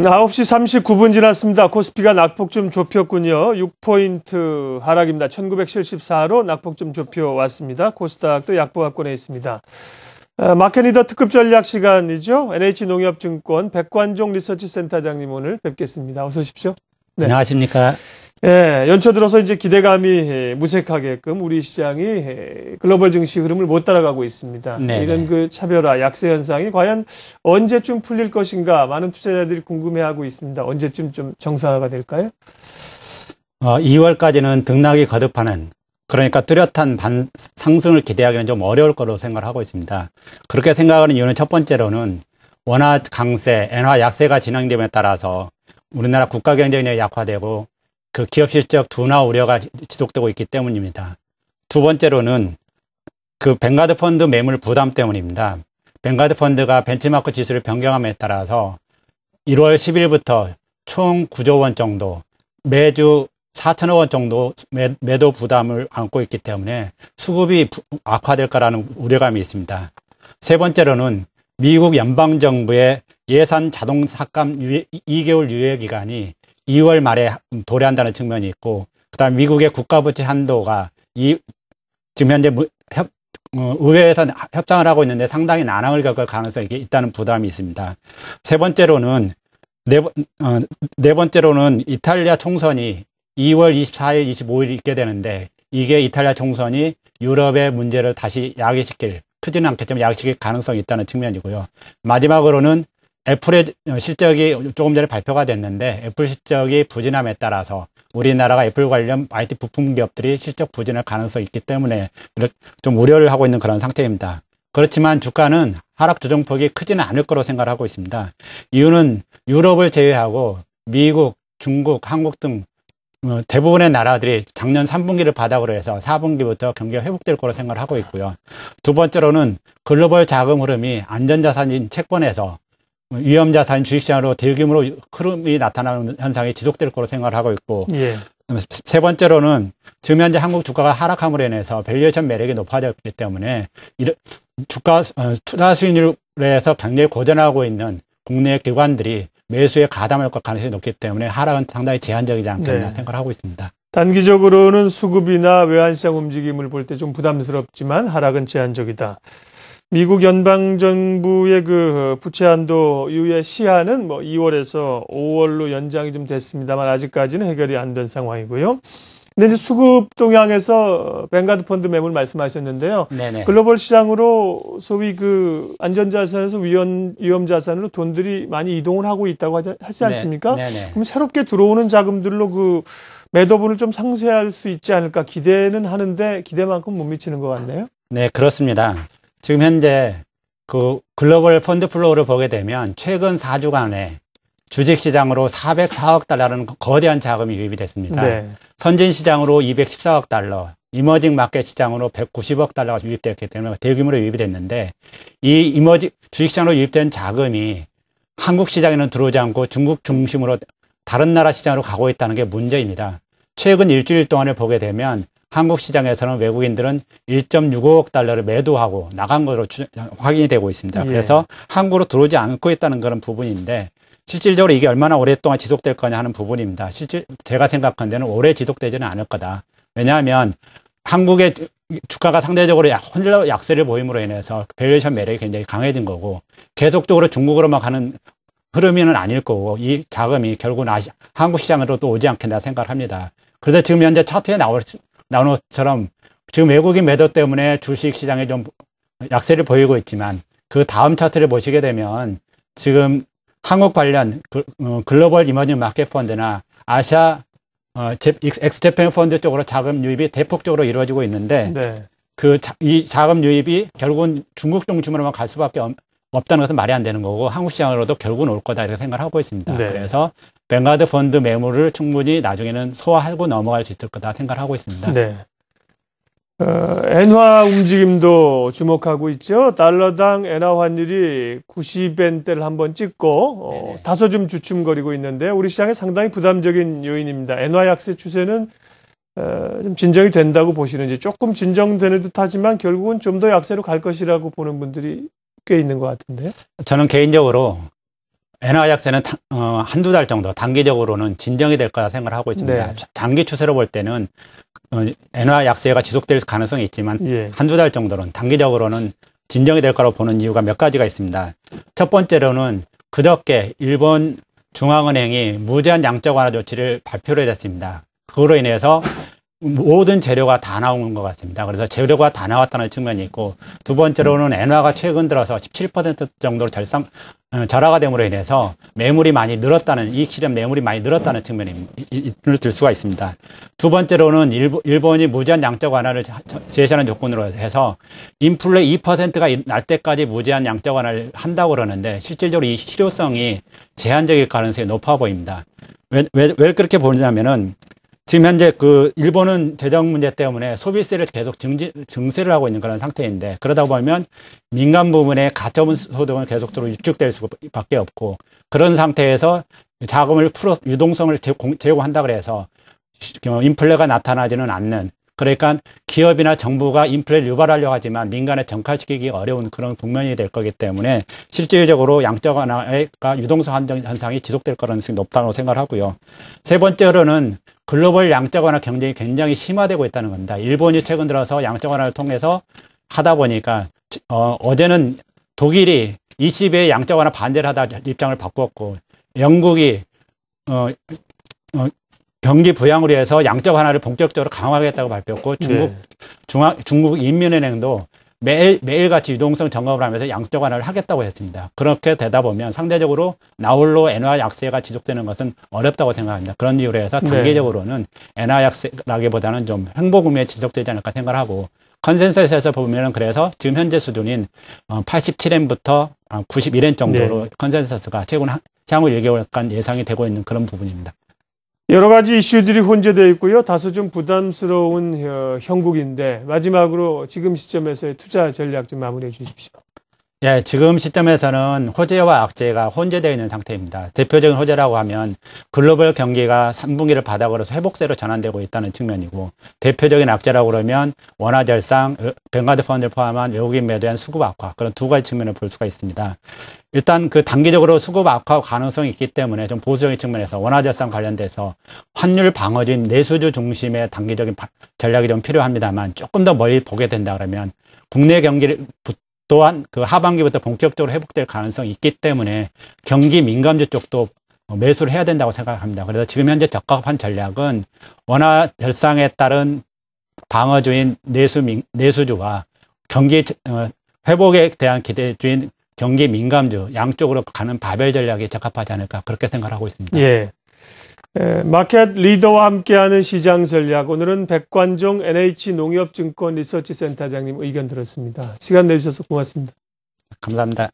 9시 39분 지났습니다. 코스피가 낙폭 좀 좁혔군요. 6포인트 하락입니다. 1974로 낙폭 좀 좁혀왔습니다. 코스닥도 약보합권에 있습니다. 마켓리더 특급 전략 시간이죠. NH농협증권 백관종 리서치센터장님 오늘 뵙겠습니다. 어서 오십시오. 네. 안녕하십니까. 예, 연초 들어서 이제 기대감이 무색하게끔 우리 시장이 글로벌 증시 흐름을 못 따라가고 있습니다. 네네. 이런 그 차별화, 약세 현상이 과연 언제쯤 풀릴 것인가 많은 투자자들이 궁금해하고 있습니다. 언제쯤 좀 정상화가 될까요? 2월까지는 등락이 거듭하는, 그러니까 뚜렷한 상승을 기대하기는 좀 어려울 거로 생각을 하고 있습니다. 그렇게 생각하는 이유는 첫 번째로는 원화 강세, 엔화 약세가 진행됨에 따라서 우리나라 국가 경쟁력이 약화되고 그 기업 실적 둔화 우려가 지속되고 있기 때문입니다. 두 번째로는 그 뱅가드 펀드 매물 부담 때문입니다. 뱅가드 펀드가 벤치마크 지수를 변경함에 따라서 1월 10일부터 총 9조 원 정도, 매주 4천억 원 정도 매도 부담을 안고 있기 때문에 수급이 악화될 거라는 우려감이 있습니다. 세 번째로는 미국 연방정부의 예산 자동 삭감 2개월 유예 기간이 2월 말에 도래한다는 측면이 있고, 그다음 미국의 국가부채 한도가 지금 현재 의회에서 협상을 하고 있는데 상당히 난항을 겪을 가능성이 있다는 부담이 있습니다. 네 번째로는 이탈리아 총선이 2월 24일, 25일 있게 되는데, 이게 이탈리아 총선이 유럽의 문제를 다시 크지는 않겠지만 야기시킬 가능성이 있다는 측면이고요. 마지막으로는 애플의 실적이 조금 전에 발표가 됐는데, 애플 실적이 부진함에 따라서 우리나라가 애플 관련 IT 부품 기업들이 실적 부진할 가능성이 있기 때문에 좀 우려를 하고 있는 그런 상태입니다. 그렇지만 주가는 하락 조정폭이 크지는 않을 거로 생각을 하고 있습니다. 이유는 유럽을 제외하고 미국, 중국, 한국 등 대부분의 나라들이 작년 3분기를 바닥으로 해서 4분기부터 경기가 회복될 거로 생각을 하고 있고요. 두 번째로는 글로벌 자금 흐름이 안전자산인 채권에서 위험자산 주식시장으로 대규모로 흐름이 나타나는 현상이 지속될 거로 생각을 하고 있고, 예. 세 번째로는 지금 현재 한국 주가가 하락함으로 인해서 밸류에이션 매력이 높아졌기 때문에 주가 투자 수익률에서 굉장히 고전하고 있는 국내 기관들이 매수에 가담할 가능성이 높기 때문에 하락은 상당히 제한적이지 않겠나 생각을 하고 있습니다. 단기적으로는 수급이나 외환시장 움직임을 볼 때 좀 부담스럽지만 하락은 제한적이다. 미국 연방정부의 그 부채 한도 유예 시한은 2월에서 5월로 연장이 좀 됐습니다만 아직까지는 해결이 안 된 상황이고요. 근데 이제 수급 동향에서 뱅가드 펀드 매물 말씀하셨는데요. 네네. 글로벌 시장으로 소위 그 안전자산에서 위험자산으로 돈들이 많이 이동을 하고 있다고 하지 않습니까? 네네. 그럼 새롭게 들어오는 자금들로 그 매도분을 좀 상쇄할 수 있지 않을까 기대는 하는데 기대만큼 못 미치는 것 같네요. 네, 그렇습니다. 지금 현재 그 글로벌 펀드 플로우를 보게 되면 최근 4주간에 주식시장으로 404억 달러라는 거대한 자금이 유입이 됐습니다. 네. 선진시장으로 214억 달러, 이머징 마켓 시장으로 190억 달러가 유입됐기 때문에 대규모로 유입이 됐는데, 이 주식시장으로 유입된 자금이 한국 시장에는 들어오지 않고 중국 중심으로 다른 나라 시장으로 가고 있다는 게 문제입니다. 최근 일주일 동안을 보게 되면 한국 시장에서는 외국인들은 1.65억 달러를 매도하고 나간 것으로 확인이 되고 있습니다. 그래서 한국으로 들어오지 않고 있다는 그런 부분인데, 실질적으로 이게 얼마나 오랫동안 지속될 거냐 하는 부분입니다. 제가 생각한 데는 오래 지속되지는 않을 거다. 왜냐하면 한국의 주가가 상대적으로 약세를 보임으로 인해서 밸류에이션 매력이 굉장히 강해진 거고, 계속적으로 중국으로만 가는 흐름은 아닐 거고, 이 자금이 결국은 한국 시장으로 또 오지 않겠나 생각을 합니다. 그래서 지금 현재 차트에 나오는 것처럼 지금 외국인 매도 때문에 주식 시장에 좀 약세를 보이고 있지만, 그 다음 차트를 보시게 되면 지금 한국 관련 글로벌 이머징 마켓 펀드나 아시아 엑스제팬 펀드 쪽으로 자금 유입이 대폭적으로 이루어지고 있는데, 이 자금 유입이 결국은 중국 중심으로만 갈 수밖에 없다는 것은 말이 안 되는 거고, 한국 시장으로도 결국은 올 거다 이렇게 생각을 하고 있습니다. 그래서 뱅가드 펀드 매물을 충분히 나중에는 소화하고 넘어갈 수 있을 거다 생각을 하고 있습니다. 네. 엔화 움직임도 주목하고 있죠. 달러당 엔화 환율이 90엔대를 한번 찍고 다소 좀 주춤거리고 있는데, 우리 시장에 상당히 부담적인 요인입니다. 엔화 약세 추세는 좀 진정이 된다고 보시는지, 조금 진정되는 듯하지만 결국은 좀 더 약세로 갈 것이라고 보는 분들이 꽤 있는 것 같은데요. 저는 개인적으로 엔화 약세는 한두 달 정도 단기적으로는 진정이 될 거라 생각을 하고 있습니다. 네. 장기 추세로 볼 때는 엔화 약세가 지속될 가능성이 있지만 예. 한두 달 정도는 단기적으로는 진정이 될 거라고 보는 이유가 몇 가지가 있습니다. 첫 번째로는 그저께 일본 중앙은행이 무제한 양적 완화 조치를 발표를 했습니다. 그로 인해서 모든 재료가 다 나온 것 같습니다. 그래서 재료가 다 나왔다는 측면이 있고, 두 번째로는 엔화가 최근 들어서 17% 정도로 절하가 됨으로 인해서 매물이 많이 늘었다는, 이익 실현 매물이 많이 늘었다는 측면을 들 수가 있습니다. 두 번째로는 일본이 무제한 양적 완화를 제시하는 조건으로 해서 인플레 2%가 날 때까지 무제한 양적 완화를 한다고 그러는데, 실질적으로 이 실효성이 제한적일 가능성이 높아 보입니다. 왜 그렇게 보냐면은, 지금 현재 일본은 재정 문제 때문에 소비세를 계속 증세를 하고 있는 그런 상태인데, 그러다 보면 민간 부분의 가처분 소득은 계속적으로 위축될 수밖에 없고, 그런 상태에서 자금을 유동성을 제공한다 그래서 인플레가 나타나지는 않는, 그러니까 기업이나 정부가 인플레를 유발하려고 하지만 민간에 정착시키기 어려운 그런 국면이 될 거기 때문에 실질적으로 양적 완화가 유동성 한정 현상이 지속될 가능성이 높다고 생각을 하고요. 세 번째로는 글로벌 양적 완화 경쟁이 굉장히 심화되고 있다는 겁니다. 일본이 최근 들어서 양적 완화를 통해서 하다 보니까 어제는 독일이 ECB의 양적 완화 반대를 하다 입장을 바꿨고, 영국이 경기 부양으로 해서 양적 완화를 본격적으로 강화하겠다고 발표했고, 중국 인민은행도 매일같이 유동성 점검을 하면서 양적 완화를 하겠다고 했습니다. 그렇게 되다 보면 상대적으로 나홀로 엔화 약세가 지속되는 것은 어렵다고 생각합니다. 그런 이유로 해서 단기적으로는 엔화 약세라기보다는 좀 횡보금에 지속되지 않을까 생각을 하고, 컨센서스에서 보면은 그래서 지금 현재 수준인 87엔부터 91엔 정도로 컨센서스가 최근 향후 1개월간 예상이 되고 있는 그런 부분입니다. 여러 가지 이슈들이 혼재되어 있고요. 다소 좀 부담스러운 형국인데, 마지막으로 지금 시점에서의 투자 전략 좀 마무리해 주십시오. 예, 지금 시점에서는 호재와 악재가 혼재되어 있는 상태입니다. 대표적인 호재라고 하면 글로벌 경기가 3분기를 바닥으로 회복세로 전환되고 있다는 측면이고, 대표적인 악재라고 그러면 원화 절상, 뱅가드 펀드를 포함한 외국인 매도한 수급 악화, 그런 두 가지 측면을 볼 수가 있습니다. 일단 단기적으로 수급 악화 가능성이 있기 때문에 좀 보수적인 측면에서 원화 절상 관련돼서 환율 방어진 내수주 중심의 단기적인 전략이 좀 필요합니다만, 조금 더 멀리 보게 된다 그러면 국내 경기를 또한 하반기부터 본격적으로 회복될 가능성이 있기 때문에 경기 민감주 쪽도 매수를 해야 된다고 생각합니다. 그래서 지금 현재 적합한 전략은 원화 절상에 따른 방어주인 내수주와 경기 회복에 대한 기대주인 경기 민감주 양쪽으로 가는 바벨 전략이 적합하지 않을까, 그렇게 생각하고 있습니다. 예. 마켓 리더와 함께하는 시장 전략. 오늘은 백관종 NH농협증권 리서치센터장님 의견 들었습니다. 시간 내주셔서 고맙습니다. 감사합니다.